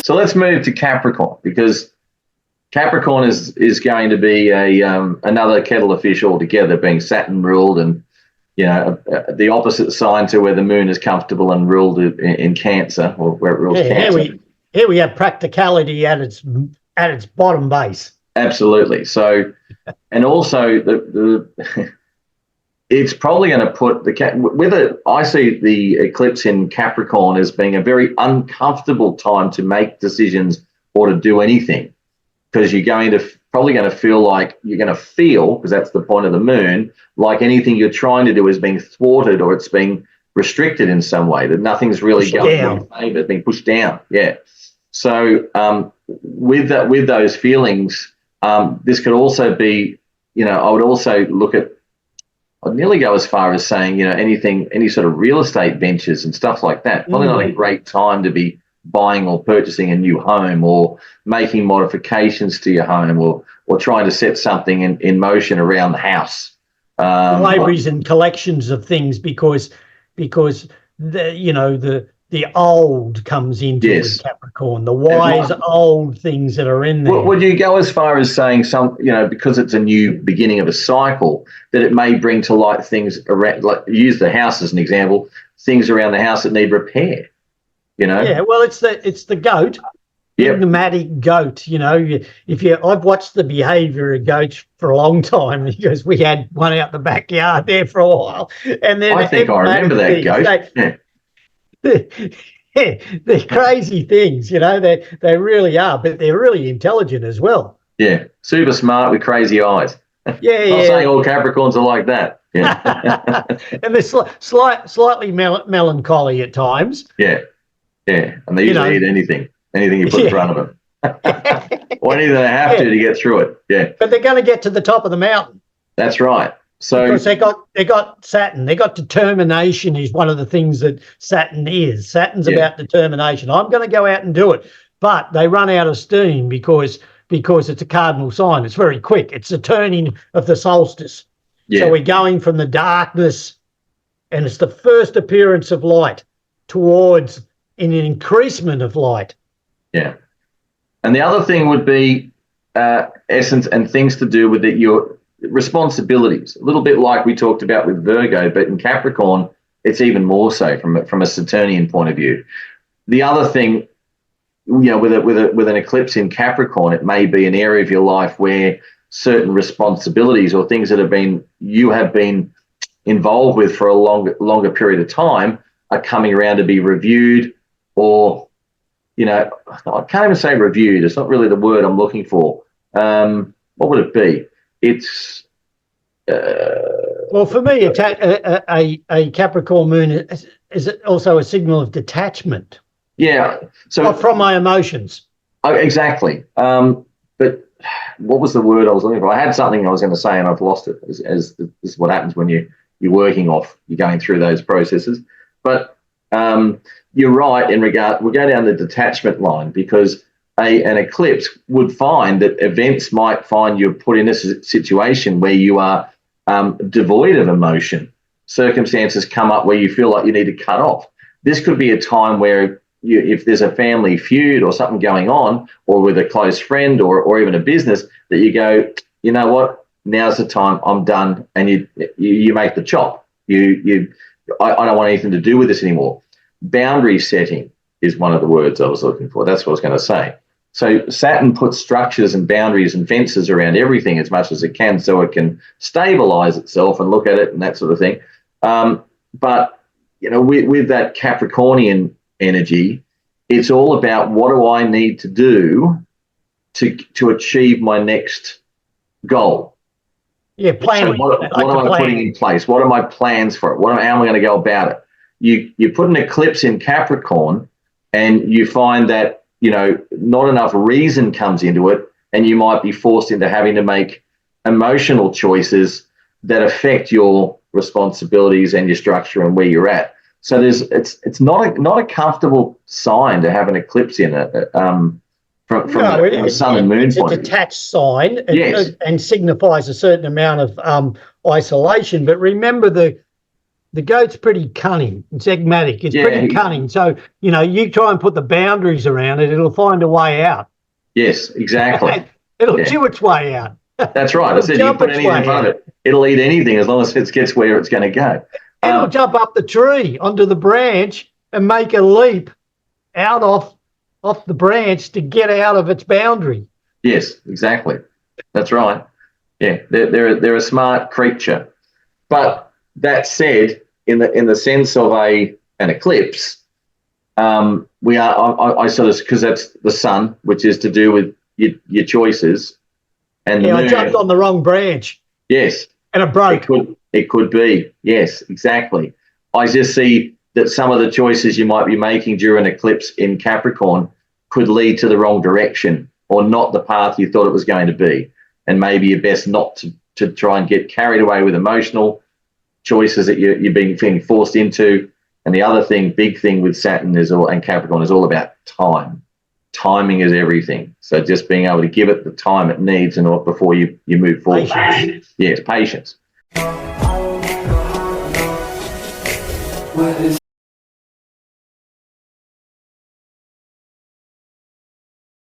So let's move to Capricorn, because Capricorn is going to be another kettle of fish altogether, being Saturn ruled, and the opposite sign to where the moon is comfortable and ruled in Cancer, or where it rules Cancer. Here we have practicality at its bottom base. Absolutely. So, and also it's probably going to put I see the eclipse in Capricorn as being a very uncomfortable time to make decisions or to do anything, because you're probably going to feel like because that's the point of the moon, like anything you're trying to do is being thwarted or it's being restricted in some way, that nothing's really going in your favor, it's being pushed down. Yeah. So with those feelings, this could also be, I would also look at, I'd nearly go as far as saying, any sort of real estate ventures and stuff like that. Probably not a great time to be buying or purchasing a new home, or making modifications to your home, or trying to set something in motion around the house. Libraries and collections of things, because the old comes into with Capricorn, the wise old things that are in there. Would you go as far as saying because it's a new beginning of a cycle, that it may bring to light things around, like use the house as an example, things around the house that need repair? Yeah, well, it's the goat, nomadic goat. I've watched the behaviour of goats for a long time, because we had one out the backyard there for a while, and then I think I remember that goat. They're crazy things, they really are, but they're really intelligent as well. Yeah, super smart with crazy eyes. Yeah, Not saying all Capricorns are like that. Yeah. And they're slightly melancholy at times. Yeah, and they usually eat anything you put in front of them. Or anything they have to get through it. Yeah, but they're going to get to the top of the mountain. That's right. So because they got Saturn, they got determination is one of the things that Saturn is. Saturn's about determination. I'm going to go out and do it, but they run out of steam because it's a cardinal sign. It's very quick. It's the turning of the solstice. Yeah. So we're going from the darkness, and it's the first appearance of light towards an increasement of light. Yeah, and the other thing would be essence and things to do with your responsibilities, a little bit like we talked about with Virgo, but in Capricorn it's even more so from a Saturnian point of view. The other thing, with an eclipse in Capricorn, it may be an area of your life where certain responsibilities or things that you have been involved with for a longer period of time are coming around to be reviewed, or I can't even say reviewed, it's not really the word I'm looking for. What would it be? It's well, for me, a Capricorn moon is also a signal of detachment. Yeah, so from my emotions. Oh, exactly. But what was the word I was looking for? I had something I was going to say and I've lost it. As this is what happens when you're going through those processes. But you're right in regard. We'll go down the detachment line, because an eclipse would find that events might find you're put in a situation where you are devoid of emotion. Circumstances come up where you feel like you need to cut off. This could be a time where if there's a family feud or something going on, or with a close friend or even a business, that you go, you know what, now's the time, I'm done, and you make the chop. I don't want anything to do with this anymore. Boundary setting is one of the words I was looking for. That's what I was going to say. So Saturn puts structures and boundaries and fences around everything as much as it can, so it can stabilize itself and look at it and that sort of thing. But with that Capricornian energy, it's all about, what do I need to do to achieve my next goal? Yeah, planning. So what am I putting in place? What are my plans for it? How am I going to go about it? You put an eclipse in Capricorn, and you find that not enough reason comes into it, and you might be forced into having to make emotional choices that affect your responsibilities and your structure and where you're at. So it's not a comfortable sign to have an eclipse in it from the sun and moon point of view. It's a detached sign, and signifies a certain amount of isolation. But remember, the the goat's pretty cunning. It's enigmatic. It's Yeah, pretty cunning. So, you try and put the boundaries around it, it'll find a way out. Yes, exactly. It'll chew its way out. That's right. I said you put anything in front of it, it'll eat anything as long as it gets where it's going to go. It'll jump up the tree onto the branch and make a leap out off the branch to get out of its boundary. Yes, exactly. That's right. Yeah, they're a smart creature. But that said, in the sense of an eclipse, we are. I sort of, because that's the sun, which is to do with your choices, and the moon. I jumped on the wrong branch. Yes, and it broke. It could be. Yes, exactly. I just see that some of the choices you might be making during an eclipse in Capricorn could lead to the wrong direction or not the path you thought it was going to be, and maybe you're best not to try and get carried away with emotional choices that you're being forced into. And the other thing, big thing with Saturn and Capricorn is all about time. Timing is everything. So just being able to give it the time it needs before you move forward. Patience. Yes, patience.